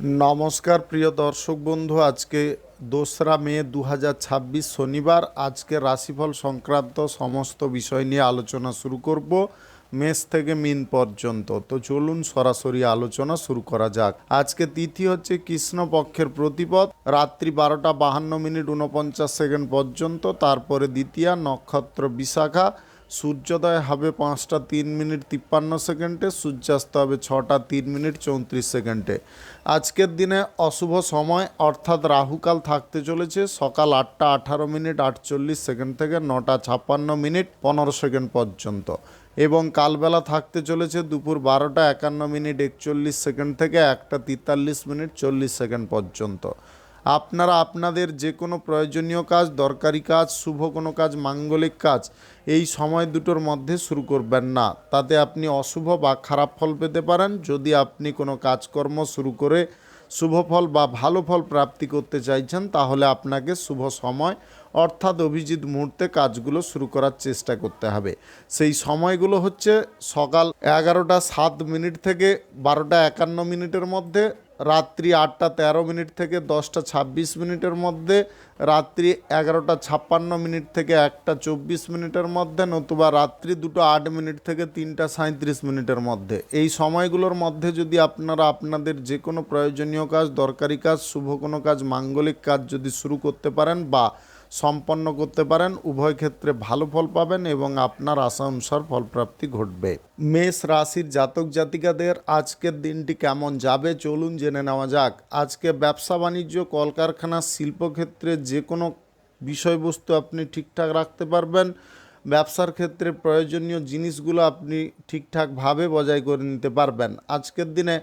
নমস্কার প্রিয় দর্শক বন্ধু, আজকে 2রা মে 2026 শনিবার। আজকে রাশিফল সংক্রান্ত সমস্ত বিষয় নিয়ে আলোচনা শুরু করব মেষ থেকে মিন পর্যন্ত। তো চলুন সরাসরি আলোচনা শুরু করা যাক। আজকে তিথি হচ্ছে কৃষ্ণপক্ষের প্রতিপদ, রাত্রি 12টা 52 মিনিট 49 সেকেন্ড পর্যন্ত। তারপরে দ্বিতীয়া, নক্ষত্র বিশাখা, সূর্যোদয় হবে 5টা 3 মিনিট 53 সেকেন্ডে, সূর্যাস্ত হবে 6টা 3 মিনিট 34 সেকেন্ডে। আজকের দিনে অশুভ সময় অর্থাৎ রাহুকাল থাকতে চলেছে সকাল 8টা 18 মিনিট 48 সেকেন্ড থেকে 9টা 56 মিনিট 15 সেকেন্ড পর্যন্ত, এবং কালবেলা থাকতে চলেছে দুপুর 12টা 51 মিনিট 41 সেকেন্ড থেকে 1টা 43 মিনিট 40 সেকেন্ড পর্যন্ত। আপনারা আপনাদের যে কোনো প্রয়োজনীয় কাজ, দরকারি কাজ, শুভ কোনো কাজ, মাঙ্গলিক কাজ এই সময় দুটোর মধ্যে শুরু করবেন না, তাতে আপনি অশুভ বা খারাপ ফল পেতে পারেন। যদি আপনি কোনো কাজকর্ম শুরু করে শুভ ফল বা ভালো ফল প্রাপ্তি করতে চাইছেন, তাহলে আপনাকে শুভ সময় অর্থাৎ অভিজিৎ মুহূর্তে কাজগুলো শুরু করার চেষ্টা করতে হবে। সেই সময়গুলো হচ্ছে সকাল 11টা 7 মিনিট থেকে 12টা 51 মিনিটের মধ্যে, রাত্রি 8টা 13 মিনিট থেকে 10টা 26 মিনিটের মধ্যে, রাত্রি 11টা 56 মিনিট থেকে 1টা 24 মিনিটের মধ্যে, নতুবা রাত্রি 2টা 8 মিনিট থেকে 3টা 37 মিনিটের মধ্যে। এই সময়গুলোর মধ্যে যদি আপনারা আপনাদের যে কোনো প্রয়োজনীয় কাজ, দরকারি কাজ, শুভ কোনো কাজ, মাঙ্গলিক কাজ যদি শুরু করতে পারেন বা সম্পন্ন করতে পারেন, উভয় ক্ষেত্রে ভালো ফল পাবেন এবং আপনার আশা অনুসার ফলপ্রাপ্তি ঘটবে। মেষ রাশির জাতক জাতিকাদের আজকের দিনটি কেমন যাবে চলুন জেনে নেওয়া যাক। আজকে ব্যবসা বাণিজ্য, কলকারখানা, শিল্পক্ষেত্রে যে কোনো বিষয়বস্তু আপনি ঠিকঠাক রাখতে পারবেন। ব্যবসার ক্ষেত্রে প্রয়োজনীয় জিনিসগুলো আপনি ঠিকঠাকভাবে বজায় করে নিতে পারবেন। আজকের দিনে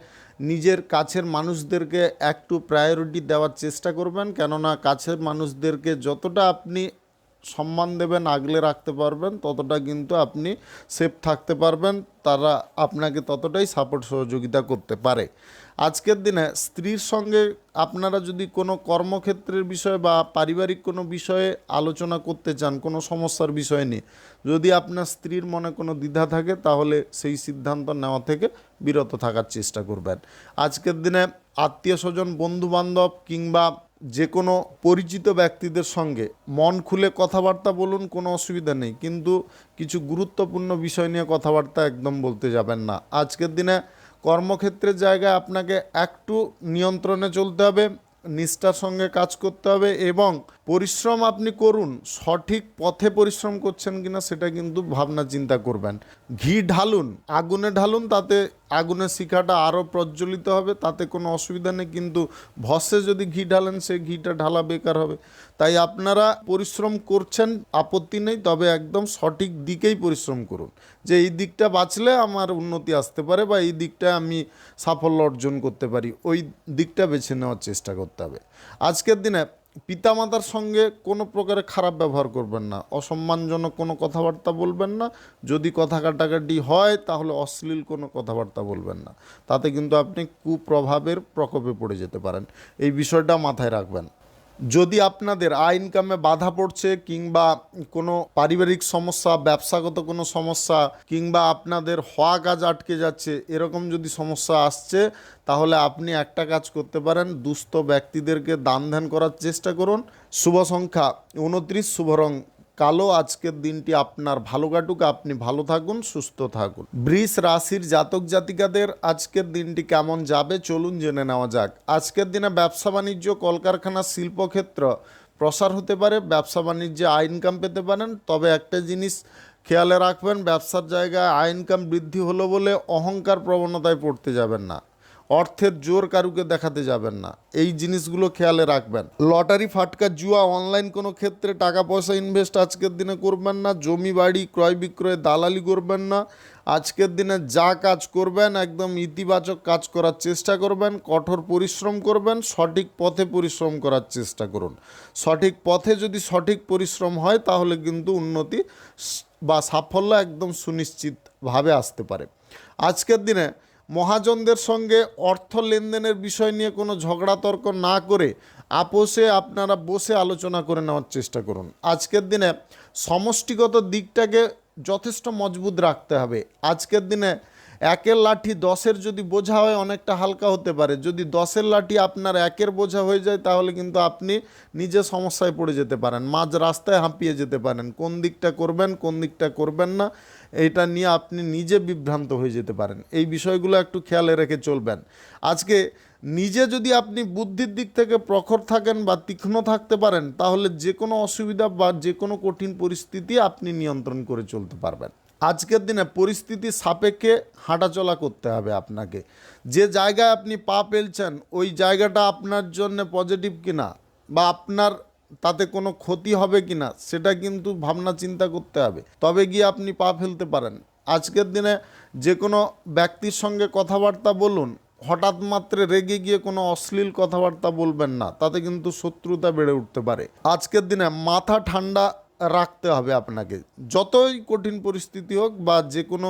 নিজের কাছের মানুষদেরকে একটু প্রায়োরিটি দেওয়ার চেষ্টা করবেন, কেননা কাছের মানুষদেরকে যতটা আপনি সম্মান দেবেন, আগলে রাখতে পারবেন, ততটা কিন্তু আপনি সেফ থাকতে পারবেন, তারা আপনাকে ততটাই সাপোর্ট সহযোগিতা করতে পারে। আজকের দিনে স্ত্রীর সঙ্গে আপনারা যদি কোনো কর্মক্ষেত্রের বিষয়ে বা পারিবারিক কোনো বিষয়ে আলোচনা করতে চান, কোনো সমস্যার বিষয় নিয়ে, যদি আপনার স্ত্রীর মনে কোনো দ্বিধা থাকে, তাহলে সেই সিদ্ধান্ত নেওয়া থেকে বিরত থাকার চেষ্টা করবেন। আজকের দিনে আত্মীয় স্বজন, বন্ধুবান্ধব কিংবা যে কোনো পরিচিত ব্যক্তিদের সঙ্গে মন খুলে কথাবার্তা বলুন, কোনো অসুবিধা নেই, কিন্তু কিছু গুরুত্বপূর্ণ বিষয় নিয়ে কথাবার্তা একদম বলতে যাবেন না। আজকের দিনে কর্মক্ষেত্রের জায়গায় আপনাকে একটু নিয়ন্ত্রণে চলতে হবে, নিষ্ঠার সঙ্গে কাজ করতে হবে এবং পরিশ্রম আপনি করুন, সঠিক পথে পরিশ্রম করছেন কিনা সেটা কিন্তু ভাবনা চিন্তা করবেন। ঘি ঢালুন, আগুনে ঢালুন, তাতে আগুনের শিখাটা আরও প্রজ্বলিত হবে, তাতে কোনো অসুবিধা নেই, কিন্তু ভস্যে যদি ঘি ঢালেন সেই ঘিটা ঢালা বেকার হবে। তাই আপনারা পরিশ্রম করছেন, আপত্তি নেই, তবে একদম সঠিক দিকেই পরিশ্রম করুন, যে এই দিকটা বাঁচলে আমার উন্নতি আসতে পারে বা এই দিকটা আমি সাফল্য অর্জন করতে পারি, ওই দিকটা বেছে নেওয়ার চেষ্টা করতে হবে। আজকের দিনে পিতামাতার সঙ্গে কোনো প্রকারে খারাপ ব্যবহার করবেন না, অসম্মানজনক কোনো কথাবার্তা বলবেন না। যদি কথা কাটাকাটি হয় তাহলে অশ্লীল কোনো কথাবার্তা বলবেন না, তাতে কিন্তু আপনি কুপ্রভাবের প্রকোপে পড়ে যেতে পারেন। এই বিষয়টা মাথায় রাখবেন। যদি আপনাদের আয় ইনকামে বাধা পড়ছে কিংবা কোনো পারিবারিক সমস্যা, ব্যবসাগত কোনো সমস্যা কিংবা আপনাদের হওয়া কাজ আটকে যাচ্ছে, এরকম যদি সমস্যা আসছে, তাহলে আপনি একটা কাজ করতে পারেন, দুস্থ ব্যক্তিদেরকে দান ধ্যান করার চেষ্টা করুন। শুভ সংখ্যা 29, শুভ রং কালো। আজকের দিনটি আপনার ভালো কাটুক, আপনি ভালো থাকুন, সুস্থ থাকুন। বৃষ রাশির জাতক জাতিকাদের আজকের দিনটি কেমন যাবে চলুন জেনে নেওয়া যাক। আজকের দিনে ব্যবসা বাণিজ্য, কলকারখানা, শিল্পক্ষেত্র প্রসার হতে পারে, ব্যবসা বাণিজ্যে আয় ইনকাম পেতে পারেন। তবে একটা জিনিস খেয়ালে রাখবেন, ব্যবসার জায়গায় আয় ইনকাম বৃদ্ধি হলো বলে অহংকার প্রবণতায় পড়তে যাবেন না, অর্থের জোর কারুকে দেখাতে যাবেন না, এই জিনিসগুলো খেয়ালে রাখবেন। লটারি, ফাটকা, জুয়া, অনলাইন কোনো ক্ষেত্রে টাকা পয়সা ইনভেস্ট আজকের দিনে করবেন না। জমি বাড়ি ক্রয় বিক্রয়ে দালালি করবেন না। আজকের দিনে যা কাজ করবেন একদম ইতিবাচক কাজ করার চেষ্টা করবেন, কঠোর পরিশ্রম করবেন, সঠিক পথে পরিশ্রম করার চেষ্টা করুন। সঠিক পথে যদি সঠিক পরিশ্রম হয়, তাহলে কিন্তু উন্নতি বা সাফল্য একদম সুনিশ্চিতভাবে আসতে পারে। আজকের দিনে মহাজনদের সঙ্গে অর্থ লেনদেনের বিষয় নিয়ে কোনো ঝগড়া তর্ক না করে আপোষে আপনারা বসে আলোচনা করে নেওয়ার চেষ্টা করুন। আজকের দিনে সমষ্টিগত দিকটাকে যথেষ্ট মজবুত রাখতে হবে। আজকের দিনে একের লাঠি 10-এর যদি বোঝা হয় অনেকটা হালকা হতে পারে, যদি 10-এর লাঠি আপনার একের বোঝা হয়ে যায় তাহলে কিন্তু আপনি নিজে সমস্যায় পড়ে যেতে পারেন, মাঝ রাস্তায় হাঁপিয়ে যেতে পারেন, কোন দিকটা করবেন কোন দিকটা করবেন না এটা নিয়ে আপনি নিজে বিভ্রান্ত হয়ে যেতে পারেন। এই বিষয়গুলো একটু খেয়ালে রেখে চলবেন। আজকে নিজে যদি আপনি বুদ্ধির দিক থেকে প্রখর থাকেন বা তীক্ষ্ণ থাকতে পারেন তাহলে যে কোনো অসুবিধা বা যে কোনো কঠিন পরিস্থিতি আপনি নিয়ন্ত্রণ করে চলতে পারবেন। আজকের দিনে পরিস্থিতি সাপেক্ষে হাঁটাচলা করতে হবে আপনাকে। যে জায়গায় আপনি পা ফেলছেন ওই জায়গাটা আপনার জন্য পজিটিভ কিনা বা আপনার তাতে কোনো ক্ষতি হবে কিনা সেটা কিন্তু ভাবনা চিন্তা করতে হবে, তবে গিয়ে আপনি পা ফেলতে পারেন। আজকের দিনে যে কোনো ব্যক্তির সঙ্গে কথাবার্তা বলুন, হঠাৎ মাত্রে রেগে গিয়ে কোনো অশ্লীল কথাবার্তা বলবেন না, তাতে কিন্তু শত্রুতা বেড়ে উঠতে পারে। আজকের দিনে মাথা ঠান্ডা রাখতে হবে আপনাকে, যতই কঠিন পরিস্থিতি হোক বা যে কোনো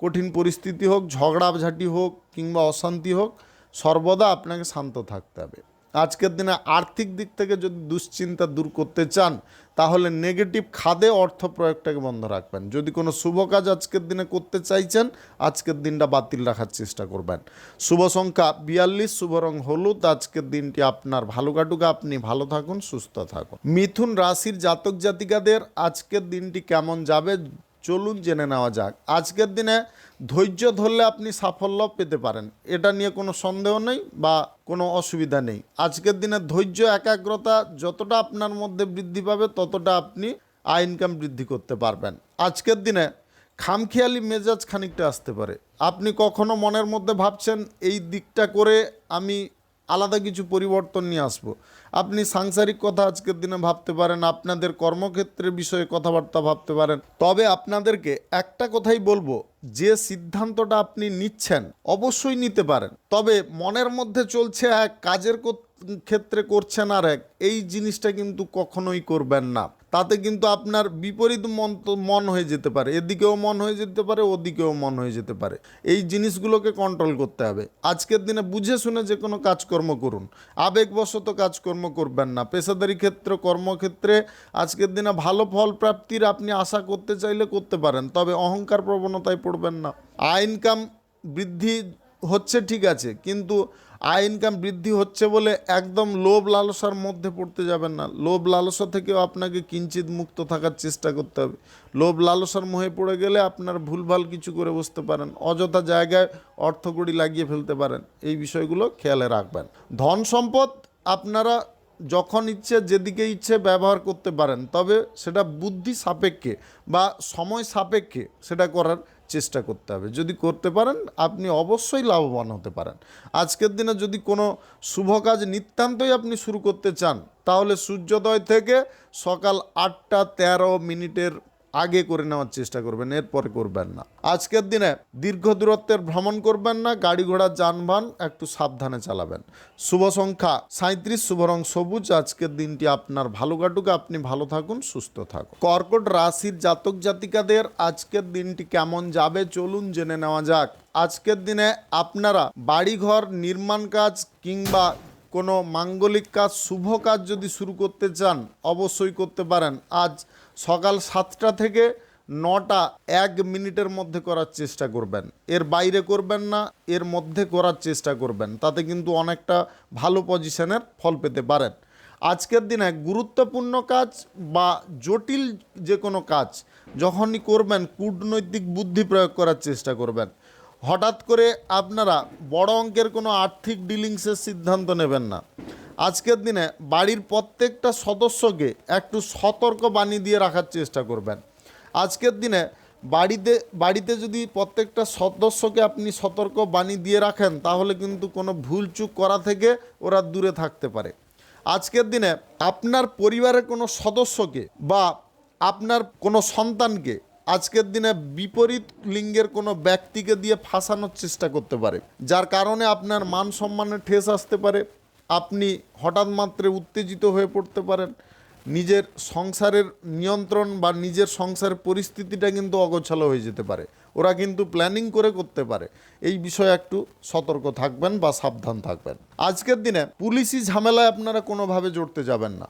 কঠিন পরিস্থিতি হোক, ঝগড়াঝাটি হোক কিংবা অশান্তি হোক, সর্বদা আপনাকে শান্ত থাকতে হবে। আজকের দিনে আর্থিক দিক থেকে যদি দুশ্চিন্তা দূর করতে চান তাহলে নেগেটিভ খাদে অর্থ প্রয়োগটাকে বন্ধ রাখবেন। যদি কোনো শুভ কাজ আজকের দিনে করতে চাইছেন আজকের দিনটা বাতিল রাখার চেষ্টা করবেন। শুভ সংখ্যা 42, শুভ রং হলুদ। আজকের দিনটি আপনার ভালো কাটুক, আপনি ভালো থাকুন, সুস্থ থাকুন। মিথুন রাশির জাতক জাতিকাদের আজকের দিনটি কেমন যাবে চলুন জেনে নেওয়া যাক। আজকের দিনে ধৈর্য ধরলে আপনি সাফল্য পেতে পারেন, এটা নিয়ে কোনো সন্দেহ নেই বা কোনো অসুবিধা নেই। আজকের দিনে ধৈর্য একাগ্রতা যতটা আপনার মধ্যে বৃদ্ধি পাবে ততটা আপনি আয় ইনকাম বৃদ্ধি করতে পারবেন। আজকের দিনে খামখেয়ালি মেজাজ খানিকটা আসতে পারে, আপনি কখনো মনের মধ্যে ভাবছেন এই দিকটা করে আমি আলাদা কিছু পরিবর্তন নিয়ে আসবো, আপনি সাংসারিক কথা আজকের দিনে ভাবতে পারেন, আপনাদের কর্মক্ষেত্রের বিষয়ে কথাবার্তা ভাবতে পারেন। তবে আপনাদেরকে একটা কথাই বলবো, যে সিদ্ধান্তটা আপনি নিচ্ছেন অবশ্যই নিতে পারেন, তবে মনের মধ্যে চলছে এক, কাজের ক্ষেত্রে করছেন আর এক, এই জিনিসটা কিন্তু কখনোই করবেন না। তাতে কিন্তু আপনার বিপরীত মন হয়ে যেতে পারে, এদিকেও মন হয়ে যেতে পারে ওদিকেও মন হয়ে যেতে পারে। এই জিনিসগুলোকে কন্ট্রোল করতে হবে। আজকের দিনে বুঝে শুনে যে কোনো কাজকর্ম করুন, আবেগবশত কাজকর্ম করবেন না। পেশাদারি ক্ষেত্র কর্মক্ষেত্রে আজকের দিনে ভালো ফল প্রাপ্তির আপনি আশা করতে চাইলে করতে পারেন, তবে অহংকার প্রবণতায় পড়বেন না। আয় ইনকাম বৃদ্ধি হচ্ছে ঠিক আছে, কিন্তু আয় ইনকাম বৃদ্ধি হচ্ছে বলে একদম লোভ লালসার মধ্যে পড়তে যাবেন না। লোভ লালসা থেকেও আপনাকে কিঞ্চিত মুক্ত থাকার চেষ্টা করতে হবে। লোভ লালসার মোহে পড়ে গেলে আপনার ভুলভাল কিছু করে বসতে পারেন, অযথা জায়গায় অর্থকড়ি লাগিয়ে ফেলতে পারেন। এই বিষয়গুলো খেয়ালে রাখবেন। ধন সম্পদ আপনারা যখন ইচ্ছে যেদিকে ইচ্ছে ব্যবহার করতে পারেন, তবে সেটা বুদ্ধি সাপেক্ষে বা সময় সাপেক্ষে সেটা করার চেষ্টা করতে হবে। যদি করতে পারেন আপনি অবশ্যই লাভবান হতে পারেন। আজকের দিনে যদি কোনো শুভ কাজ নিতান্তই আপনি শুরু করতে চান তাহলে সূর্যোদয় থেকে সকাল 8টা 13 মিনিটের আগে করে নেওয়ার চেষ্টা করবেন, এরপরে করবেন না। আজকের দিনে দীর্ঘ দূরত্বের ভ্রমণ করবেন না, গাড়ি ঘোড়া যানবাহন একটু সাবধানে চালাবেন। শুভ সংখ্যা 37, শুভ রং সবুজ। আজকের দিনটি আপনার ভালো কাটুক, আপনি ভালো থাকুন, সুস্থ থাকুন। কর্কট রাশির জাতক জাতিকাদের আজকের দিনটি কেমন যাবে চলুন জেনে নেওয়া যাক। আজকের দিনে আপনারা বাড়িঘর নির্মাণ কাজ কিংবা কোনো মাঙ্গলিক কাজ শুভ কাজ যদি শুরু করতে চান অবশ্যই করতে পারেন। আজ সকাল 7টা থেকে 9টা 1 মিনিটের মধ্যে করার চেষ্টা করবেন, এর বাইরে করবেন না, এর মধ্যে করার চেষ্টা করবেন, তাতে কিন্তু অনেকটা ভালো পজিশনের ফল পেতে পারেন। আজকের দিনে গুরুত্বপূর্ণ কাজ বা জটিল যে কোনো কাজ যখনই করবেন কূটনৈতিক বুদ্ধি প্রয়োগ করার চেষ্টা করবেন। হঠাৎ করে আপনারা বড় অঙ্কের কোনো আর্থিক ডিলিংসের সিদ্ধান্ত নেবেন না। আজকের দিনে বাড়ির প্রত্যেকটা সদস্যকে একটু সতর্ক বাণী দিয়ে রাখার চেষ্টা করবেন। আজকের দিনে বাড়িতে যদি প্রত্যেকটা সদস্যকে আপনি সতর্ক বাণী দিয়ে রাখেন তাহলে কিন্তু কোনো ভুলচুক করা থেকে ওরা দূরে থাকতে পারে। আজকের দিনে আপনার পরিবারের কোনো সদস্যকে বা আপনার কোনো সন্তানকে আজকের দিনে বিপরীত লিঙ্গের কোনো ব্যক্তিকে দিয়ে ফাঁসানোর চেষ্টা করতে পারে, যার কারণে আপনার মান সম্মানে ঠেস আসতে পারে। আপনি হঠাৎ মাত্রে উত্তেজিত হয়ে পড়তে পারেন, নিজের সংসারের নিয়ন্ত্রণ বা নিজের সংসারের পরিস্থিতিটা কিন্তু অগোছালো হয়ে যেতে পারে। ওরা কিন্তু প্ল্যানিং করে করতে পারে, এই বিষয়ে একটু সতর্ক থাকবেন বা সাবধান থাকবেন। আজকের দিনে পুলিশি ঝামেলায় আপনারা কোনোভাবে জড়তে যাবেন না।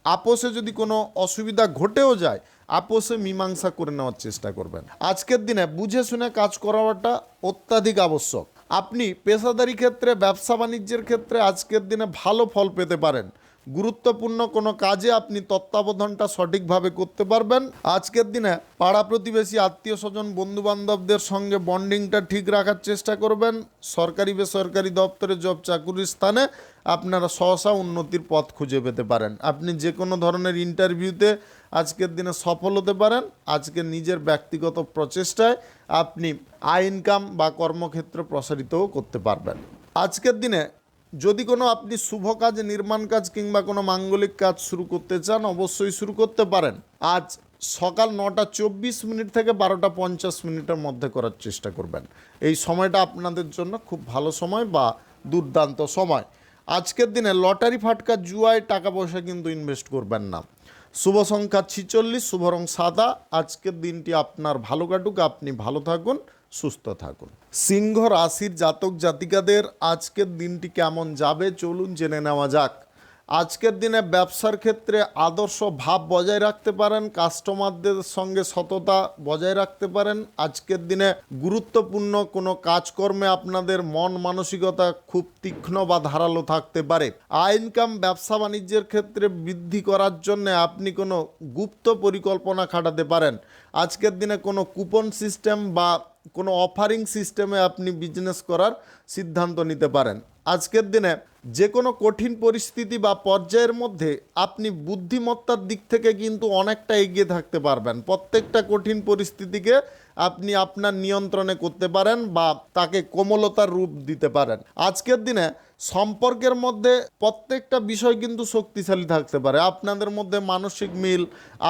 আপোষে যদি কোনো অসুবিধা ঘটেও যায়, আপোষে মীমাংসা করে নেওয়ার চেষ্টা করবেন। আজকের দিনে বুঝে শুনে কাজ করাটা অত্যাধিক আবশ্যক। আপনি পেশাদারি ক্ষেত্রে, ব্যবসা বাণিজ্যের ক্ষেত্রে আজকের দিনে ভালো ফল পেতে পারেন। গুরুত্বপূর্ণ কোনো কাজে আপনি তত্ত্বাবধানটা সঠিকভাবে করতে পারবেন। আজকের দিনে পাড়া প্রতিবেশী, আত্মীয় স্বজন, বন্ধুবান্ধবদের সঙ্গে বন্ডিংটা ঠিক রাখার চেষ্টা করবেন। সরকারি বেসরকারি দপ্তরে জব চাকুরির স্থানে আপনারা সহসা উন্নতির পথ খুঁজে পেতে পারেন। আপনি যে কোনো ধরনের ইন্টারভিউতে আজকের দিনে সফল হতে পারেন। আজকে নিজের ব্যক্তিগত প্রচেষ্টায় আপনি আয় ইনকাম বা কর্মক্ষেত্র প্রসারিতও করতে পারবেন। আজকের দিনে যদি কোনো আপনি শুভ কাজ, নির্মাণ কাজ কিংবা কোনো মাঙ্গলিক কাজ শুরু করতে চান, অবশ্যই শুরু করতে পারেন। আজ সকাল 9:24 থেকে 12:50 মধ্যে করার চেষ্টা করবেন। এই সময়টা আপনাদের জন্য খুব ভালো সময় বা দুর্দান্ত সময়। আজকের দিনে লটারি, ফাটকা, জুয়ায় টাকা পয়সা কিন্তু ইনভেস্ট করবেন না। শুভ সংখ্যা 46, শুভ রং সাদা। আজকের দিনটি আপনার ভালো কাটুক, আপনি ভালো থাকুন, সুস্থ থাকুন। সিংহ রাশির জাতক জাতিকাদের আজকের দিনটি কেমন যাবে চলুন জেনে নেওয়া যাক। আজকের দিনে ব্যবসার ক্ষেত্রে আদর্শ ভাব বজায় রাখতে পারেন, কাস্টমারদের সঙ্গে সততা বজায় রাখতে পারেন। আজকের দিনে গুরুত্বপূর্ণ কোনো কাজকর্মে আপনাদের মন মানসিকতা খুব তীক্ষ্ণ বা ধারালো থাকতে পারে। আয় ইনকাম, ব্যবসা বাণিজ্যের ক্ষেত্রে বৃদ্ধি করার জন্য আপনি কোনো গুপ্ত পরিকল্পনা খাটাতে পারেন। আজকের দিনে কোনো কুপন সিস্টেম বা কোনো অফারিং সিস্টেমে আপনি বিজনেস করার সিদ্ধান্ত নিতে পারেন। আজকের দিনে যে কোনো কঠিন পরিস্থিতি বা পর্যায়ের মধ্যে আপনি বুদ্ধিমত্তার দিক থেকে কিন্তু অনেকটা এগিয়ে থাকতে পারবেন। প্রত্যেকটা কঠিন পরিস্থিতিকে আপনি আপনার নিয়ন্ত্রণে করতে পারেন বা তাকে কোমলতার রূপ দিতে পারেন। আজকের দিনে সম্পর্কের মধ্যে প্রত্যেকটা বিষয় কিন্তু শক্তিশালী থাকতে পারে। আপনাদের মধ্যে মানসিক মিল,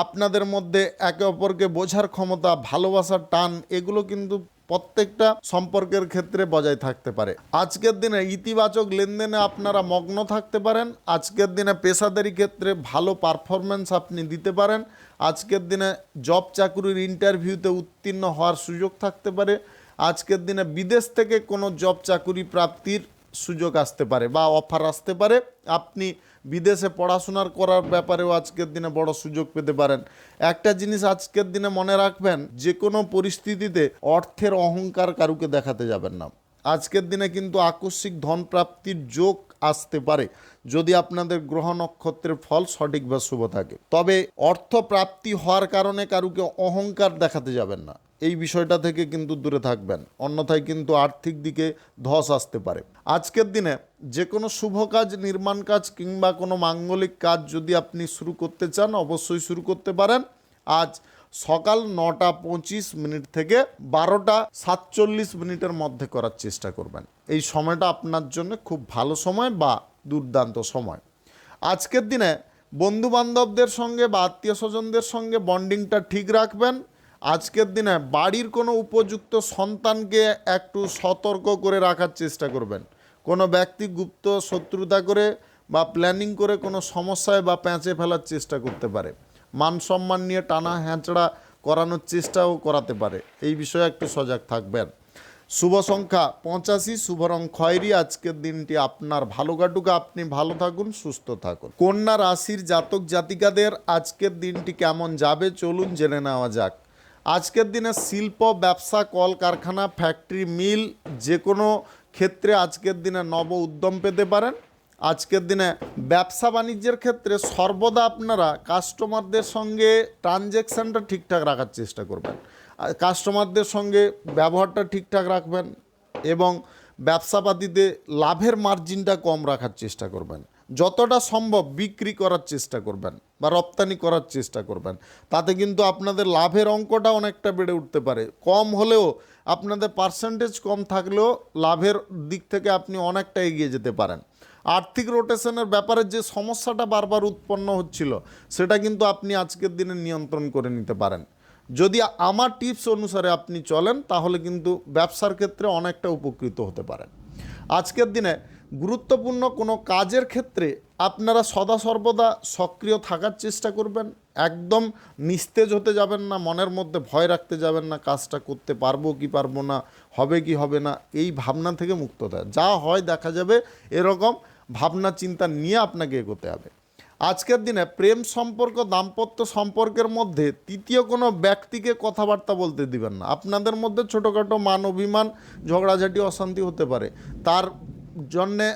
আপনাদের মধ্যে একে অপরকে বোঝার ক্ষমতা, ভালোবাসার টান, এগুলো কিন্তু প্রত্যেকটা সম্পর্কের ক্ষেত্রে বজায় থাকতে পারে। আজকের দিনে ইতিবাচক লেনদেনে আপনারা মগ্ন থাকতে পারেন। আজকের দিনে পেশাদারি ক্ষেত্রে ভালো পারফরমেন্স আপনি দিতে পারেন। আজকের দিনে জব চাকুরির ইন্টারভিউতে উত্তীর্ণ হওয়ার সুযোগ থাকতে পারে। আজকের দিনে বিদেশ থেকে কোনো জব চাকুরি প্রাপ্তির সুযোগ আসতে পারে বা অফার আসতে পারে। আপনি বিদেশে পড়াশোনার করার ব্যাপারেও আজকের দিনে বড় সুযোগ পেতে পারেন। একটা জিনিস আজকের দিনে মনে রাখবেন, যে কোনো পরিস্থিতিতে অর্থের অহংকার কারুকে দেখাতে যাবেন না। আজকের দিনে কিন্তু আকস্মিক ধন প্রাপ্তির যোগ আসতে পারে যদি আপনাদের গ্রহ নক্ষত্রের ফল সঠিক বা শুভ থাকে। তবে অর্থ প্রাপ্তি হওয়ার কারণে কারুকে অহংকার দেখাতে যাবেন না, এই বিষয়টা থেকে কিন্তু দূরে থাকবেন, অন্যথায় কিন্তু আর্থিক দিকে ধস আসতে পারে। আজকের দিনে যে কোনো শুভ কাজ, নির্মাণ কাজ কিংবা কোনো মাঙ্গলিক কাজ যদি আপনি শুরু করতে চান, অবশ্যই শুরু করতে পারেন। আজ সকাল 9:25 থেকে 12:47 মধ্যে করার চেষ্টা করবেন। এই সময়টা আপনার জন্য খুব ভালো সময় বা দুর্দান্ত সময়। আজকের দিনে বন্ধুবান্ধবদের সঙ্গে বা আত্মীয় স্বজনদের সঙ্গে বন্ডিংটা ঠিক রাখবেন। আজকের দিনে বাড়ির কোনো উপযুক্ত সন্তানকে একটু সতর্ক করে রাখার চেষ্টা করবেন। কোনো ব্যক্তি গুপ্ত শত্রুতা করে বা প্ল্যানিং করে কোনো সমস্যায় বা প্যাঁচে ফেলার চেষ্টা করতে পারে। মান সম্মান নিয়ে টানা হ্যাঁচড়া করানোর চেষ্টাও করাতে পারে। এই বিষয়ে একটু সজাগ থাকবেন। শুভ সংখ্যা 85, শুভ রং খয়েরি। আজকের দিনটি আপনার ভালো কাটুক, আপনি ভালো থাকুন, সুস্থ থাকুন। কন্যা রাশির জাতক জাতিকাদের আজকের দিনটি কেমন যাবে চলুন জেনে নেওয়া যাক। আজকের দিনে শিল্প, ব্যবসা, কলকারখানা, ফ্যাক্টরি, মিল, যে কোনো ক্ষেত্রে আজকের দিনে নব উদ্যম পেতে পারেন। আজকের দিনে ব্যবসা বাণিজ্যের ক্ষেত্রে সর্বদা আপনারা কাস্টমারদের সঙ্গে ট্রানজ্যাকশানটা ঠিকঠাক রাখার চেষ্টা করবেন। কাস্টমারদের সঙ্গে ব্যবহারটা ঠিকঠাক রাখবেন এবং ব্যবসাপাতিতে লাভের মার্জিনটা কম রাখার চেষ্টা করবেন। যতটা সম্ভব বিক্রি করার চেষ্টা করবেন বা রপ্তানি করার চেষ্টা করবেন। তাতে কিন্তু আপনাদের লাভের অঙ্কটা অনেকটা বেড়ে উঠতে পারে। কম হলেও আপনাদের পার্সেন্টেজ কম থাকলেও লাভের দিক থেকে আপনি অনেকটা এগিয়ে যেতে পারেন। আর্থিক রোটেশনের ব্যাপারে যে সমস্যাটা বারবার উৎপন্ন হচ্ছিল, সেটা কিন্তু আপনি আজকের দিনে নিয়ন্ত্রণ করে নিতে পারেন। যদি আমার টিপস অনুসারে আপনি চলেন, তাহলে কিন্তু ব্যবসার ক্ষেত্রে অনেকটা উপকৃত হতে পারেন। আজকের দিনে গুরুত্বপূর্ণ কোনো কাজের ক্ষেত্রে আপনারা সদা সর্বদা সক্রিয় থাকার চেষ্টা করবেন। একদম নিস্তেজ হতে যাবেন না, মনের মধ্যে ভয় রাখতে যাবেন না, কাজটা করতে পারবো কি পারবো না, হবে কি হবে না, এই ভাবনা থেকে মুক্ত থাকা। যা হয় দেখা যাবে, এরকম ভাবনা চিন্তা নিয়ে আপনাকে এগোতে হবে। আজকের দিনে প্রেম সম্পর্ক দাম্পত্য সম্পর্কের মধ্যে তৃতীয় কোনো ব্যক্তিকে কথাবার্তা বলতে দিবেন না। আপনাদের মধ্যে ছোটোখাটো মান অভিমান ঝগড়াঝাটি অশান্তি হতে পারে, তার জন্যে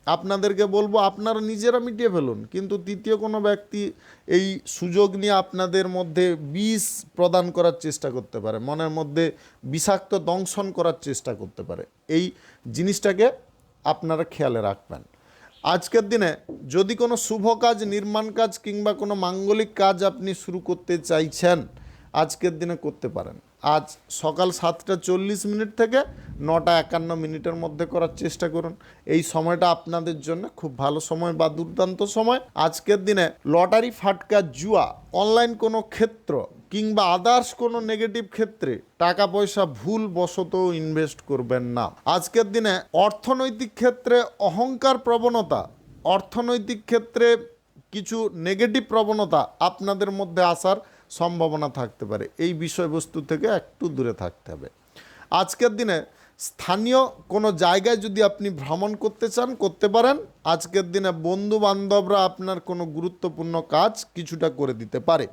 আপনাদেরকে বলবো আপনারা নিজেরা মিটিয়ে ফেলুন, কিন্তু তৃতীয় কোনো ব্যক্তি এই সুযোগ নিয়ে আপনাদের মধ্যে বিষ প্রদান করার চেষ্টা করতে পারে, মনের মধ্যে বিষাক্ত দংশন করার চেষ্টা করতে পারে। এই জিনিসটাকে আপনারা খেয়ালে রাখবেন। আজকের দিনে যদি কোনো শুভ কাজ, নির্মাণ কাজ কিংবা কোনো মাঙ্গলিক কাজ আপনি শুরু করতে চাইছেন, আজকের দিনে করতে পারেন। আজ সকাল 7:40 থেকে 9:51 মধ্যে করার চেষ্টা করুন। এই সময়টা আপনাদের জন্য খুব ভালো সময় বা দুর্দান্ত সময়। আজকের দিনে লটারি, ফাটকা, জুয়া, অনলাইন কোনো ক্ষেত্র কিংবা আদার্স কোনো নেগেটিভ ক্ষেত্রে টাকা পয়সা ভুল বশত ইনভেস্ট করবেন না। আজকের দিনে অর্থনৈতিক ক্ষেত্রে অহংকার প্রবণতা, অর্থনৈতিক ক্ষেত্রে কিছু নেগেটিভ প্রবণতা আপনাদের মধ্যে আসার সম্ভাবনা থাকতে পারে। এই বিষয়বস্তু থেকে একটু দূরে থাকতে হবে। আজকের দিনে স্থানীয় কোনো জায়গায় যদি আপনি ভ্রমণ করতে চান, করতে পারেন। আজকের দিনে বন্ধু বান্ধবরা আপনার কোনো গুরুত্বপূর্ণ কাজ কিছুটা করে দিতে পারে।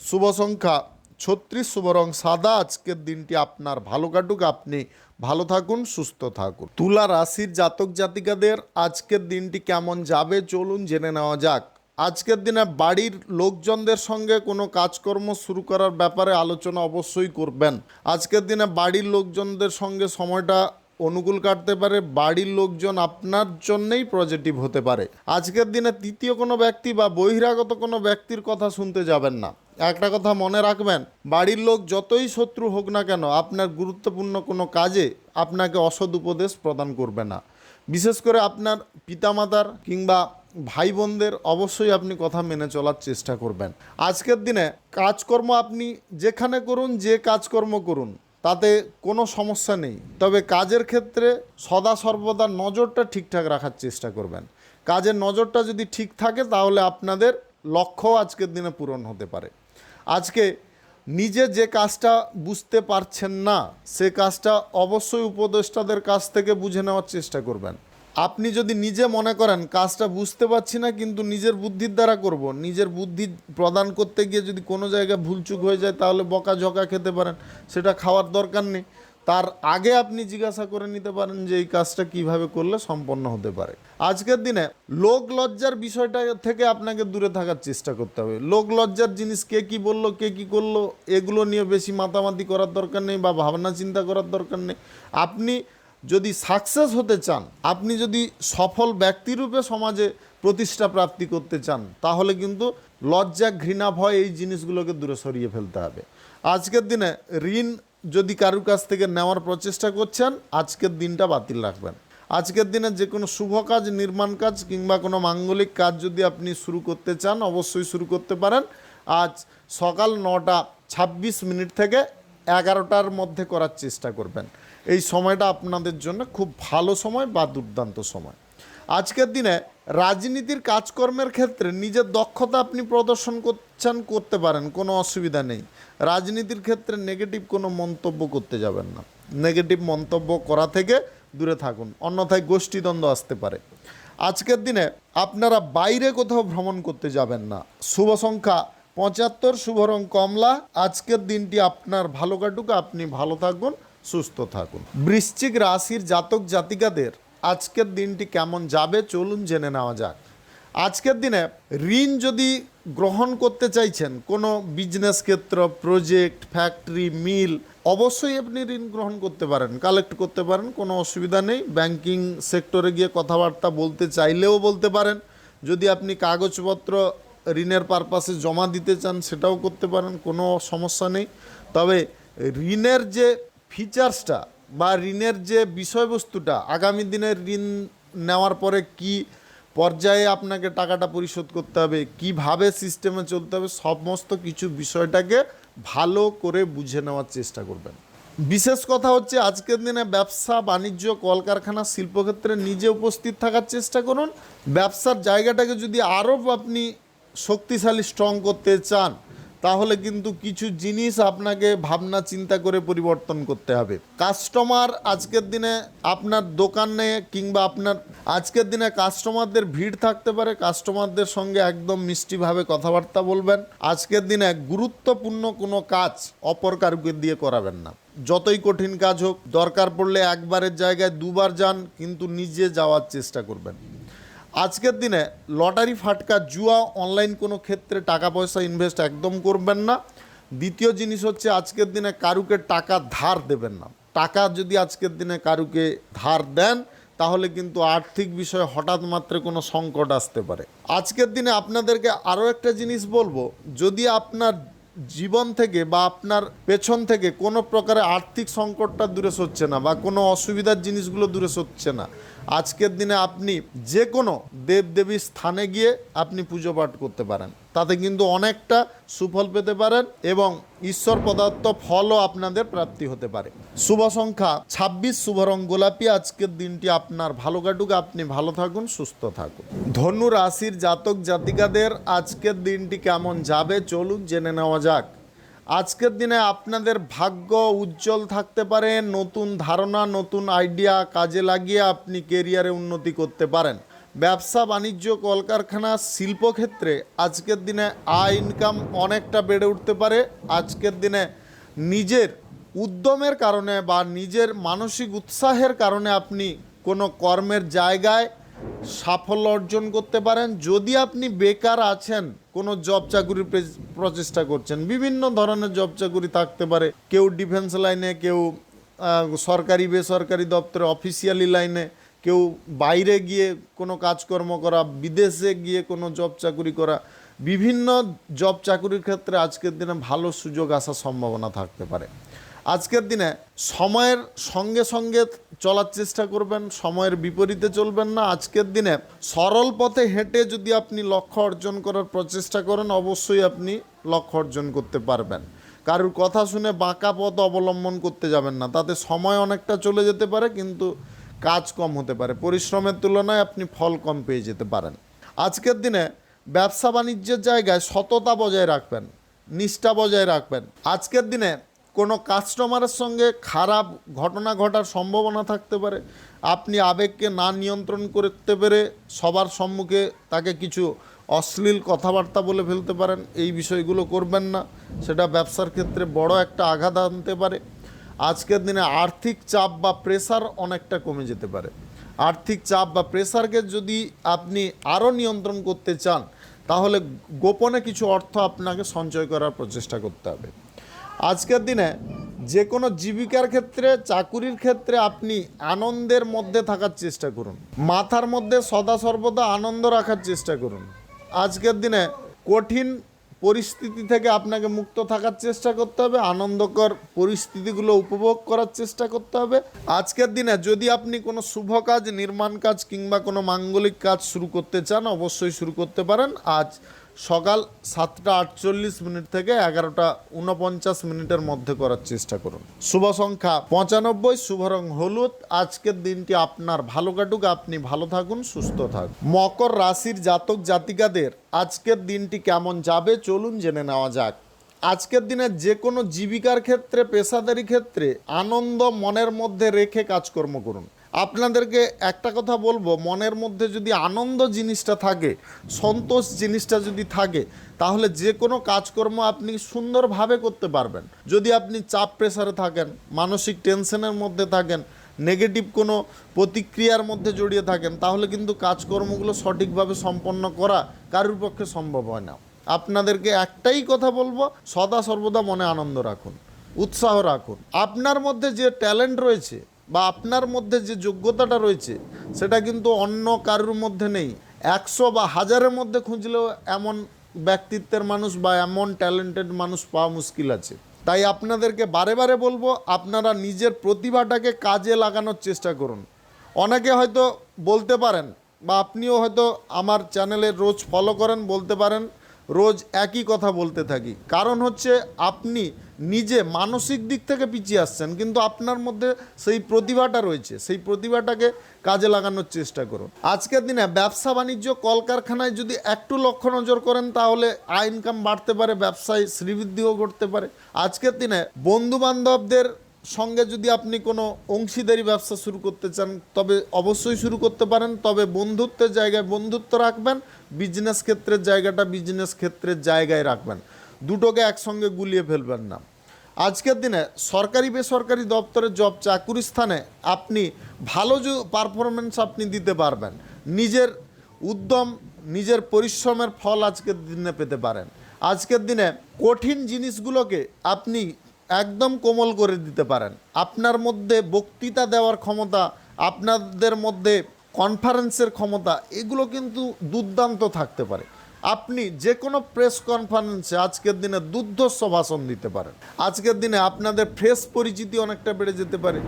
শুভ সংখ্যা 36, শুভ রং সাদা। আজকের দিনটি আপনার ভালো কাটুক, আপনি ভালো থাকুন, সুস্থ থাকুন। তুলা রাশির জাতক জাতিকাদের আজকের দিনটি কেমন যাবে চলুন জেনে নেওয়া যাক। আজকের দিনে বাড়ির লোকজনদের সঙ্গে কোনো কাজকর্ম শুরু করার ব্যাপারে আলোচনা অবশ্যই করবেন। আজকের দিনে বাড়ির লোকজনদের সঙ্গে সময়টা অনুকূল কাটতে পারে। বাড়ির লোকজন আপনার জন্যেই পজিটিভ হতে পারে। আজকের দিনে তৃতীয় কোনো ব্যক্তি বা বহিরাগত কোনো ব্যক্তির কথা শুনতে যাবেন না। একটা কথা মনে রাখবেন, বাড়ির লোক যতই শত্রু হোক না কেন, আপনার গুরুত্বপূর্ণ কোনো কাজে আপনাকে অসৎ উপদেশ প্রদান করবে না। বিশেষ করে আপনার পিতামাতার কিংবা ভাই বোনদের অবশ্যই আপনি কথা মেনে চলার চেষ্টা করবেন। আজকের দিনে কাজকর্ম আপনি যেখানে করুন, যে কাজকর্ম করুন, তাতে কোনো সমস্যা নেই, তবে কাজের ক্ষেত্রে সদা সর্বদা নজরটা ঠিকঠাক রাখার চেষ্টা করবেন। কাজের নজরটা যদি ঠিক থাকে তাহলে আপনাদের লক্ষ্য আজকের দিনে পূরণ হতে পারে। আজকে নিজে যে কাজটা বুঝতে পারছেন না, সে কাজটা অবশ্যই উপদেষ্টাদের কাছ থেকে বুঝে নেওয়ার চেষ্টা করবেন। আপনি যদি নিজে মনে করেন কাজটা বুঝতে পারছি না কিন্তু নিজের বুদ্ধির দ্বারা করব, নিজের বুদ্ধি প্রদান করতে গিয়ে যদি কোনো জায়গায় ভুলচুক হয়ে যায় তাহলে বকাঝকা খেতে পারেন, সেটা খাওয়ার দরকার নেই। তার আগে আপনি জিজ্ঞাসা করে নিতে পারেন যে এই কাজটা কিভাবে করলে সম্পন্ন হতে পারে। আজকের দিনে লোক লজ্জার বিষয়টা থেকে আপনাকে দূরে থাকার চেষ্টা করতে হবে। লোক লজ্জার জিনিস, কে কি বললো, কে কি করলো, এগুলো নিয়ে বেশি মাতামাতি করার দরকার নেই বা ভাবনা চিন্তা করার দরকার নেই। আপনি যদি সাকসেস হতে চান, আপনি যদি সফল ব্যক্তিরূপে সমাজে প্রতিষ্ঠা প্রাপ্তি করতে চান, তাহলে কিন্তু লজ্জা, ঘৃণা, ভয় এই জিনিসগুলোকে দূরে সরিয়ে ফেলতে হবে। আজকের দিনে ঋণ যদি কারুর কাছ থেকে নেওয়ার প্রচেষ্টা করছেন, আজকের দিনটা বাতিল রাখবেন। আজকের দিনে যে কোনো শুভ কাজ, নির্মাণ কাজ কিংবা কোনো মাঙ্গলিক কাজ যদি আপনি শুরু করতে চান, অবশ্যই শুরু করতে পারেন। আজ সকাল 9:26 থেকে 11টার মধ্যে করার চেষ্টা করবেন। এই সময়টা আপনাদের জন্য খুব ভালো সময় বা দুর্দান্ত সময়। আজকের দিনে রাজনীতির কাজকর্মের ক্ষেত্রে নিজের দক্ষতা আপনি প্রদর্শন করছেন, করতে পারেন, কোনো অসুবিধা নেই। রাজনীতির ক্ষেত্রে নেগেটিভ কোনো মন্তব্য করতে যাবেন না। নেগেটিভ মন্তব্য করা থেকে দূরে থাকুন, অন্যথায় গোষ্ঠীদ্বন্দ্ব আসতে পারে। আজকের দিনে আপনারা বাইরে কোথাও ভ্রমণ করতে যাবেন না। শুভ সংখ্যা 75, শুভ রং কমলা। আজকের দিনটি আপনার ভালো কাটুক, আপনি ভালো থাকুন, সুস্থ থাকুন। বৃশ্চিক রাশির জাতক জাতিকাদের আজকের দিনটি কেমন যাবে চলুন জেনে নেওয়া যাক। আজকের দিনে ঋণ যদি গ্রহণ করতে চাইছেন, কোনো বিজনেস ক্ষেত্র, প্রজেক্ট, ফ্যাক্টরি, মিল, অবশ্যই আপনি ঋণ গ্রহণ করতে পারেন, কালেক্ট করতে পারেন, কোনো অসুবিধা নেই। ব্যাংকিং সেক্টরে গিয়ে কথাবার্তা বলতে চাইলেও বলতে পারেন। যদি আপনি কাগজপত্র ঋণের পারপাসে জমা দিতে চান, সেটাও করতে পারেন, কোনো সমস্যা নেই। তবে ঋণের যে ফিচার্সটা বা ঋণের যে বিষয়বস্তুটা, আগামী দিনের ঋণ নেওয়ার পরে কি পর্যায়ে আপনাকে টাকাটা পরিশোধ করতে হবে, কিভাবে সিস্টেমে চলতে হবে, সমস্ত কিছু বিষয়টাকে ভালো করে বুঝে নেওয়ার চেষ্টা করবেন। বিশেষ কথা হচ্ছে আজকের দিনে ব্যবসা বাণিজ্য, কলকারখানা, শিল্পক্ষেত্রে নিজে উপস্থিত থাকার চেষ্টা করুন। ব্যবসার জায়গাটাকে যদি আরও আপনি শক্তিশালী, স্ট্রং করতে চান, তাহলে কিন্তু কিছু জিনিস আপনাকে ভাবনা চিন্তা করে পরিবর্তন করতে হবে। কাস্টমার আজকের দিনে আপনার দোকানে কিংবা আপনার আজকের দিনে কাস্টমারদের ভিড় থাকতে পারে, কাস্টমারদের সঙ্গে একদম মিষ্টিভাবে কথাবার্তা বলবেন। আজকের দিনে গুরুত্বপূর্ণ কোনো কাজ অপর কারুকে দিয়ে করাবেন না। যতই কঠিন কাজ হোক, দরকার পড়লে একবারের জায়গায় দুবার যান, কিন্তু নিজে যাওয়ার চেষ্টা করবেন। আজকের দিনে লটারি, ফাটকা, জুয়া, অনলাইন কোনো ক্ষেত্রে টাকা পয়সা ইনভেস্ট একদম করবেন না। দ্বিতীয় জিনিস হচ্ছে আজকের দিনে কারুকে টাকা ধার দেবেন না। টাকা যদি আজকের দিনে কারুকে ধার দেন তাহলে কিন্তু আর্থিক বিষয়ে হঠাৎ মাত্রে কোনো সংকট আসতে পারে। আজকের দিনে আপনাদেরকে আরও একটা জিনিস বলবো, যদি আপনার জীবন থেকে বা আপনার পেছন থেকে কোনো প্রকারে আর্থিক সংকটটা দূরে সরছে না বা কোনো অসুবিধার জিনিসগুলো দূরে সরছে না, আজকের দিনে আপনি যে কোনো দেবদেবীর স্থানে গিয়ে আপনি পুজো পাঠ করতে পারেন, তাতে কিন্তু অনেকটা সুফল পেতে পারেন এবং ঈশ্বর প্রদত্ত ফলও আপনাদের প্রাপ্তি হতে পারে। শুভ সংখ্যা 26, শুভ রং গোলাপি। আজকের দিনটি আপনার ভালো কাটুক, আপনি ভালো থাকুন, সুস্থ থাকুন। ধনু রাশির জাতক জাতিকাদের আজকের দিনটি কেমন যাবে চলুন জেনে নেওয়া যাক। আজকের দিনে আপনাদের ভাগ্য উজ্জ্বল থাকতে পারে। নতুন ধারণা, নতুন আইডিয়া কাজে লাগিয়ে আপনি কেরিয়ারে উন্নতি করতে পারেন। ব্যবসা বাণিজ্য, কলকারখানা, শিল্পক্ষেত্রে আজকের দিনে আয় ইনকাম অনেকটা বেড়ে উঠতে পারে। আজকের দিনে নিজের উদ্যমের কারণে বা নিজের মানসিক উৎসাহের কারণে আপনি কোনো কর্মের জায়গায় সাফল্য অর্জন করতে পারেন। যদি আপনি বেকার আছেন, কোনো জব চাকুরির প্রচেষ্টা করছেন, বিভিন্ন ধরনের জব চাকুরি থাকতে পারে, কেউ ডিফেন্স লাইনে, কেউ সরকারি বেসরকারি দপ্তরে অফিসিয়ালি লাইনে, কেউ বাইরে গিয়ে কোনো কাজকর্ম করা, বিদেশে গিয়ে কোনো জব চাকুরি করা, বিভিন্ন জব চাকুরির ক্ষেত্রে আজকের দিনে ভালো সুযোগ আসার সম্ভাবনা থাকতে পারে। আজকের দিনে সময়ের সঙ্গে সঙ্গে চলার চেষ্টা করবেন, সময়ের বিপরীতে চলবেন না। আজকের দিনে সরল পথে হেঁটে যদি আপনি লক্ষ্য অর্জন করার প্রচেষ্টা করেন, অবশ্যই আপনি লক্ষ্য অর্জন করতে পারবেন। কারোর কথা শুনে বাঁকা পথ অবলম্বন করতে যাবেন না, তাতে সময় অনেকটা চলে যেতে পারে কিন্তু কাজ কম হতে পারে, পরিশ্রমের তুলনায় আপনি ফল কম পেয়ে যেতে পারেন। আজকের দিনে ব্যবসা বাণিজ্যের জায়গায় সততা বজায় রাখবেন, নিষ্ঠা বজায় রাখবেন। আজকের দিনে কোনো কাস্টমারের সঙ্গে খারাপ ঘটনা ঘটার সম্ভাবনা থাকতে পারে। আপনি আবেগকে না নিয়ন্ত্রণ করতে পেরে সবার সম্মুখে তাকে কিছু অশ্লীল কথাবার্তা বলে ফেলতে পারেন। এই বিষয়গুলো করবেন না, সেটা ব্যবসার ক্ষেত্রে বড় একটা আঘাত আনতে পারে। আজকের দিনে আর্থিক চাপ বা প্রেসার অনেকটা কমে যেতে পারে। আর্থিক চাপ বা প্রেসারকে যদি আপনি আরও নিয়ন্ত্রণ করতে চান তাহলে গোপনে কিছু অর্থ আপনাকে সঞ্চয় করার প্রচেষ্টা করতে হবে। আজকের দিনে যে কোনো জীবিকার ক্ষেত্রে, চাকুরির ক্ষেত্রে আপনি আনন্দের মধ্যে থাকার চেষ্টা করুন, মাথার মধ্যে সদা সর্বদা আনন্দ রাখার চেষ্টা করুন। আজকের দিনে কঠিন পরিস্থিতি থেকে আপনাকে মুক্ত থাকার চেষ্টা করতে হবে, আনন্দকর পরিস্থিতিগুলো উপভোগ করার চেষ্টা করতে হবে। আজকের দিনে যদি আপনি কোনো শুভ কাজ, নির্মাণ কাজ কিংবা কোনো মাঙ্গলিক কাজ শুরু করতে চান, অবশ্যই শুরু করতে পারেন। আজ সকাল 7:48 থেকে 11:49 মধ্যে করার চেষ্টা করুন। শুভ সংখ্যা 95, শুভ রং হলুদ। আজকের দিনটি আপনার ভালো কাটুক, আপনি ভালো থাকুন, সুস্থ থাকুন। মকর রাশির জাতক জাতিকাদের আজকের দিনটি কেমন যাবে চলুন জেনে নেওয়া যাক। আজকের দিনে যে কোনো জীবিকার ক্ষেত্রে, পেশাদারি ক্ষেত্রে আনন্দ মনের মধ্যে রেখে কাজকর্ম করুন। আপনাদেরকে একটা কথা বলবো, মনের মধ্যে যদি আনন্দ জিনিসটা থাকে, সন্তোষ জিনিসটা যদি থাকে, তাহলে যে কোনো কাজকর্ম আপনি সুন্দরভাবে করতে পারবেন। যদি আপনি চাপ প্রেসারে থাকেন, মানসিক টেনশনের মধ্যে থাকেন, নেগেটিভ কোনো প্রতিক্রিয়ার মধ্যে জড়িয়ে থাকেন, তাহলে কিন্তু কাজকর্মগুলো সঠিকভাবে সম্পন্ন করা কারোর পক্ষে সম্ভব হয় না। আপনাদেরকে একটাই কথা বলবো, সদা সর্বদা মনে আনন্দ রাখুন, উৎসাহ রাখুন। আপনার মধ্যে যে ট্যালেন্ট রয়েছে বা আপনার মধ্যে যে যোগ্যতাটা রয়েছে সেটা কিন্তু অন্য কারোর মধ্যে নেই। 100 বা 1000-এর মধ্যে খুঁজলেও এমন ব্যক্তিত্বের মানুষ বা এমন ট্যালেন্টেড মানুষ পাওয়া মুশকিল আছে। তাই আপনাদেরকে বারে বারে বলবো, আপনারা নিজের প্রতিভাটাকে কাজে লাগানোর চেষ্টা করুন। অনেকে হয়তো বলতে পারেন বা আপনিও হয়তো আমার চ্যানেলে রোজ ফলো করেন, বলতে পারেন রোজ একই কথা বলতে থাকি? কারণ হচ্ছে আপনি নিজে মানসিক দিক থেকে পিছিয়ে আসছেন, কিন্তু আপনার মধ্যে সেই প্রতিভাটা রয়েছে, সেই প্রতিভাটাকে কাজে লাগানোর চেষ্টা করুন। আজকের দিনে ব্যবসা বাণিজ্য কলকারখানায় যদি একটু লক্ষ্য নজর করেন তাহলে আয় ইনকাম বাড়তে পারে, ব্যবসায় শ্রীবৃদ্ধিও ঘটতে পারে। আজকের দিনে বন্ধু বান্ধবদের সঙ্গে যদি আপনি কোনো অংশীদারি ব্যবসা শুরু করতে চান তবে অবশ্যই শুরু করতে পারেন, তবে বন্ধুত্বের জায়গায় বন্ধুত্ব রাখবেন, বিজনেস ক্ষেত্রের জায়গাটা বিজনেস ক্ষেত্রের জায়গায় রাখবেন, দুটোকে একসঙ্গে গুলিয়ে ফেলবেন না। আজকের দিনে সরকারি বেসরকারি দপ্তরের জব চাকুরি স্থানে আপনি ভালো পারফরমেন্স আপনি দিতে পারবেন, নিজের উদ্যম নিজের পরিশ্রমের ফল আজকের দিনে পেতে পারেন। আজকের দিনে কঠিন জিনিসগুলোকে আপনি একদম কোমল করে দিতে পারেন। আপনার মধ্যে বক্তৃতা দেওয়ার ক্ষমতা, আপনাদের মধ্যে কনফারেন্সের ক্ষমতা, এগুলো কিন্তু দুর্দান্ত থাকতে পারে। আপনি যে কোনো প্রেস কনফারেন্সে আজকের দিনে দুর্ধর্ষ ভাষণ দিতে পারেন। আজকের দিনে আপনাদের ফ্রেশ পরিচিতি অনেকটা বেড়ে যেতে পারে।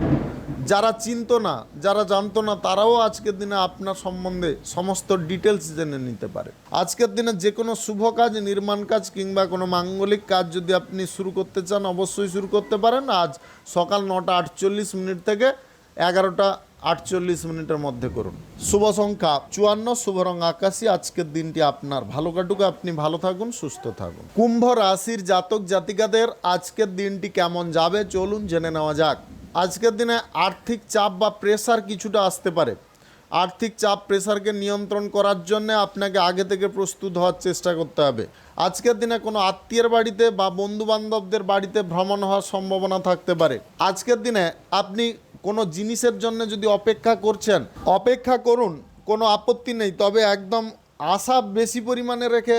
যারা চিনতো না, যারা জানতো না, তারাও আজকের দিনে আপনার সম্বন্ধে সমস্ত ডিটেলস জেনে নিতে পারে। আজকের দিনে যে কোনো শুভ কাজ, নির্মাণ কাজ কিংবা কোনো মাঙ্গলিক কাজ যদি আপনি শুরু করতে চান অবশ্যই শুরু করতে পারেন। আজ সকাল 9:48 থেকে 11:48 মধ্যে করুন। শুভ সংখ্যা 54, শুভ রং আকাশী। আজকের দিনটি আপনার ভালো কাটুক, আপনি ভালো থাকুন, সুস্থ থাকুন। কুম্ভ রাশির জাতক জাতিকাদের আজকের দিনটি কেমন যাবে চলুন জেনে নেওয়া যাক। আজকের দিনে আর্থিক চাপ বা প্রেসার কিছুটা আসতে পারে। আর্থিক চাপ প্রেসারকে নিয়ন্ত্রণ করার জন্য আপনাকে আগে থেকে প্রস্তুত হওয়ার চেষ্টা করতে হবে। আজকের দিনে কোনো আত্মীয়ের বাড়িতে বা বন্ধু বান্ধবদের বাড়িতে ভ্রমণ হওয়ার সম্ভাবনা থাকতে পারে। আজকের দিনে আপনি কোনো জিনিসের জন্য যদি অপেক্ষা করছেন, অপেক্ষা করুন, কোনো আপত্তি নেই, তবে একদম আশা বেশি পরিমাণে রেখে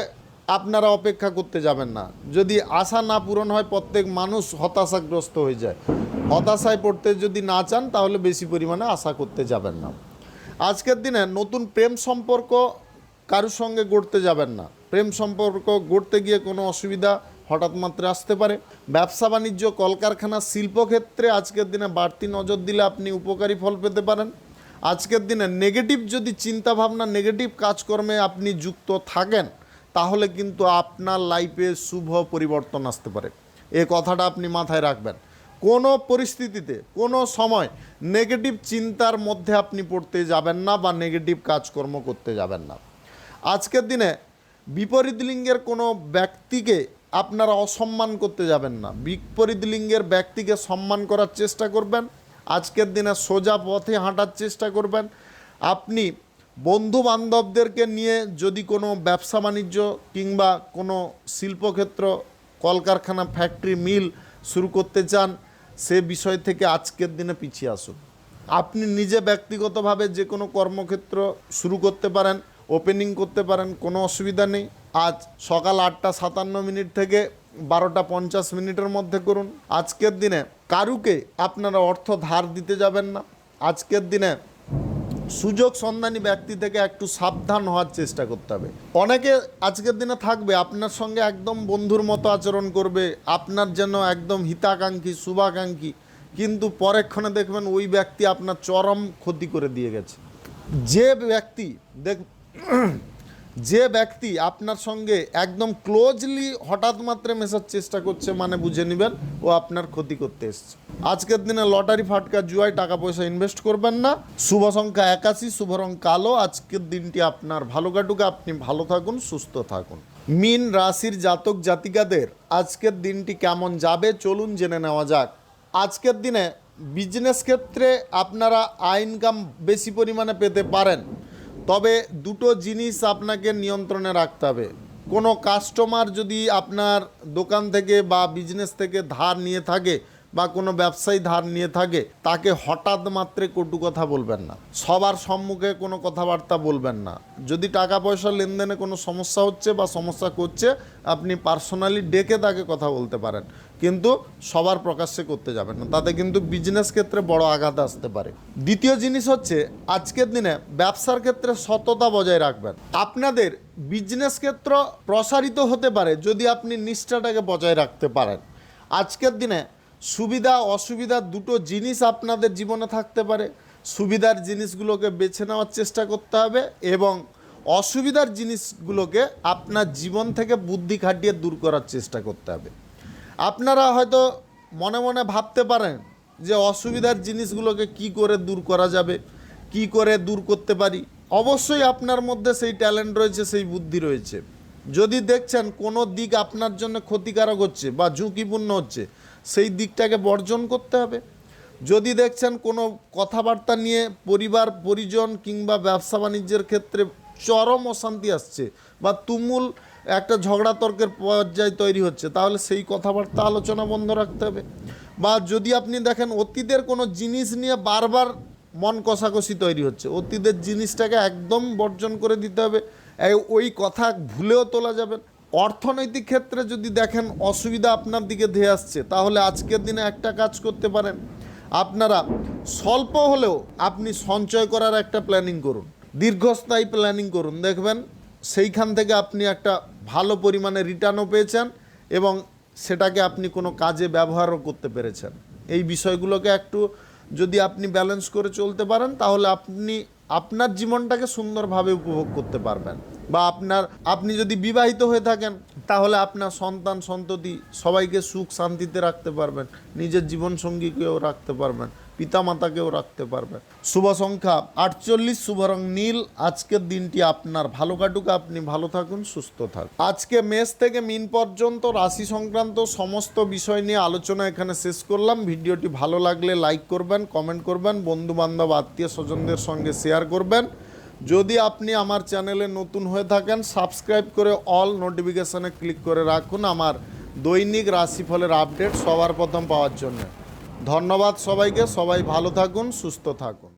আপনারা অপেক্ষা করতে যাবেন না। যদি আশা না পূরণ হয় প্রত্যেক মানুষ হতাশাগ্রস্ত হয়ে যায়। হতাশায় পড়তে যদি না চান তাহলে বেশি পরিমাণে আশা করতে যাবেন না। আজকের দিনে নতুন প্রেম সম্পর্ক কারোর সঙ্গে গড়তে যাবেন না। প্রেম সম্পর্ক গড়তে গিয়ে কোনো অসুবিধা হঠাৎ মাত্রা আসতে পারে। ব্যবসা বাণিজ্য কলকারখানা শিল্পক্ষেত্রে আজকের দিনে বাড়তি নজর দিলে আপনি উপকারী ফল পেতে পারেন। আজকের দিনে নেগেটিভ যদি চিন্তাভাবনা, নেগেটিভ কাজকর্মে আপনি যুক্ত থাকেন তাহলে কিন্তু আপনার লাইফে শুভ পরিবর্তন আসতে পারে। এই কথাটা আপনি মাথায় রাখবেন। কোনো পরিস্থিতিতে কোনো সময় নেগেটিভ চিন্তার মধ্যে আপনি পড়তে যাবেন না বা নেগেটিভ কাজকর্ম করতে যাবেন না। আজকের দিনে বিপরীত লিঙ্গের কোনো ব্যক্তিকে আপনারা অসম্মান করতে যাবেন না। বিপরীত লিঙ্গের ব্যক্তিকে সম্মান করার চেষ্টা করবেন। আজকের দিনে সোজা পথে হাঁটার চেষ্টা করবেন। আপনি বন্ধু বান্ধবদেরকে নিয়ে যদি কোনো ব্যবসা বাণিজ্য কিংবা কোনো শিল্পক্ষেত্র, কলকারখানা, ফ্যাক্টরি, মিল শুরু করতে চান সে বিষয় থেকে আজকের দিনে পিছিয়ে আসুন। আপনি নিজে ব্যক্তিগতভাবে যে কোনো কর্মক্ষেত্র শুরু করতে পারেন, ওপেনিং করতে পারেন, কোনো অসুবিধা নেই। আজ সকাল 8:57 থেকে 12:50 মধ্যে করুন। আজকের দিনে কারুকে আপনারা অর্থ ধার দিতে যাবেন না। আজকের দিনে সুযোগ সন্ধানী ব্যক্তি থেকে একটু সাবধান হওয়ার চেষ্টা করতে হবে। অনেকে আজকের দিনে থাকবে আপনার সঙ্গে একদম বন্ধুর মতো আচরণ করবে, আপনার যেন একদম হিতাকাঙ্ক্ষী, শুভাকাঙ্ক্ষী, কিন্তু পরেক্ষণে দেখবেন ওই ব্যক্তি আপনার চরম ক্ষতি করে দিয়ে গেছে। যে ব্যক্তি আপনার সঙ্গে একদম ক্লোজলি হঠাৎ মাত্রে মেশার চেষ্টা করছে মানে বুঝে নেবেন ও আপনার ক্ষতি করতে এসছে। আজকের দিনে লটারি, ফাটকা, জুয়ায় টাকা পয়সা ইনভেস্ট করবেন না। শুভ সংখ্যা 81, শুভ রং কালো। আজকের দিনটি আপনার ভালো কাটুক, আপনি ভালো থাকুন, সুস্থ থাকুন। মীন রাশির জাতক জাতিকাদের আজকের দিনটি কেমন যাবে চলুন জেনে নেওয়া যাক। আজকের দিনে বিজনেস ক্ষেত্রে আপনারা আয় ইনকাম বেশি পরিমাণে পেতে পারেন, তবে দুটো জিনিস আপনাকে নিয়ন্ত্রণে রাখতে হবে। কোনো কাস্টমার যদি আপনার দোকান থেকে বা বিজনেস থেকে ধার নিয়ে থাকে বা কোনো ব্যবসায়ী ধার নিয়ে থাকে, তাকে হঠাৎ মাত্রে কটু কথা বলবেন না। সবার সম্মুখে কোনো কথাবার্তা বলবেন না। যদি টাকা পয়সা লেনদেনে কোনো সমস্যা হচ্ছে বা সমস্যা করছে, আপনি পার্সোনালি ডেকে তাকে কথা বলতে পারেন, কিন্তু সবার প্রকাশ্যে করতে যাবেন না, তাতে কিন্তু বিজনেস ক্ষেত্রে বড় আঘাত আসতে পারে। দ্বিতীয় জিনিস হচ্ছে আজকের দিনে ব্যবসার ক্ষেত্রে সততা বজায় রাখবেন। আপনাদের বিজনেস ক্ষেত্র প্রসারিত হতে পারে যদি আপনি নিষ্ঠাটাকে বজায় রাখতে পারেন। আজকের দিনে সুবিধা অসুবিধা দুটো জিনিস আপনাদের জীবনে থাকতে পারে। সুবিধার জিনিসগুলোকে বেছে নেওয়ার চেষ্টা করতে হবে এবং অসুবিধার জিনিসগুলোকে আপনার জীবন থেকে বুদ্ধি খাটিয়ে দূর করার চেষ্টা করতে হবে। আপনারা হয়তো মনে মনে ভাবতে পারেন যে অসুবিধার জিনিসগুলোকে কি করে দূর করা যাবে, কি করে দূর করতে পারি। অবশ্যই আপনার মধ্যে সেই ট্যালেন্ট রয়েছে, সেই বুদ্ধি রয়েছে। যদি দেখছেন কোনো দিক আপনার জন্য ক্ষতিকারক হচ্ছে বা ঝুঁকিপূর্ণ হচ্ছে, সেই দিকটাকে বর্জন করতে হবে। যদি দেখছেন কোনো কথাবার্তা নিয়ে পরিবার পরিজন কিংবা ব্যবসা বাণিজ্যের ক্ষেত্রে চরম অশান্তি আসছে বা তুমুল একটা ঝগড়া তর্কের পর্যায় তৈরি হচ্ছে, তাহলে সেই কথাবার্তা আলোচনা বন্ধ রাখতে হবে। বা যদি আপনি দেখেন অতীতের কোনো জিনিস নিয়ে বারবার মন কষাকষি তৈরি হচ্ছে, অতীতের জিনিসটাকে একদম বর্জন করে দিতে হবে। ওই কথা ভুলেও তোলা যাবে। অর্থনৈতিক ক্ষেত্রে যদি দেখেন অসুবিধা আপনার দিকে ধেয়ে আসছে, তাহলে আজকের দিনে একটা কাজ করতে পারেন। আপনারা স্বল্প হলেও আপনি সঞ্চয় করার একটা প্ল্যানিং করুন, দীর্ঘস্থায়ী প্ল্যানিং করুন। দেখবেন সেইখান থেকে আপনি একটা ভালো পরিমাণে রিটার্নও পেয়েছেন এবং সেটাকে আপনি কোনো কাজে ব্যবহারও করতে পেরেছেন। এই বিষয়গুলোকে একটু যদি আপনি ব্যালেন্স করে চলতে পারেন, তাহলে আপনি আপনার জীবনটাকে সুন্দরভাবে উপভোগ করতে পারবেন। বা আপনি যদি বিবাহিত হয়ে থাকেন, তাহলে আপনার সন্তান সন্ততি সবাইকে সুখ শান্তিতে রাখতে পারবেন, নিজের জীবনসঙ্গীকেও রাখতে পারবেন, পিতামাতাকেও রাখতে পারবেন। শুভ সংখ্যা 48, শুভ রং নীল। আজকের দিনটি আপনার ভালো কাটুক, আপনি ভালো থাকুন, সুস্থ থাকুন। আজকে মেষ থেকে মিন পর্যন্ত রাশি সংক্রান্ত সমস্ত বিষয় নিয়ে আলোচনা এখানে শেষ করলাম। ভিডিওটি ভালো লাগলে লাইক করবেন, কমেন্ট করবেন, বন্ধুবান্ধব আত্মীয় স্বজনদের সঙ্গে শেয়ার করবেন। যদি আপনি আমার চ্যানেলে নতুন হয়ে থাকেন, সাবস্ক্রাইব করে অল নোটিফিকেশানে ক্লিক করে রাখুন আমার দৈনিক রাশিফলের আপডেট সবার প্রথম পাওয়ার জন্য। ধন্যবাদ সবাইকে, সবাই ভালো থাকুন, সুস্থ থাকুন।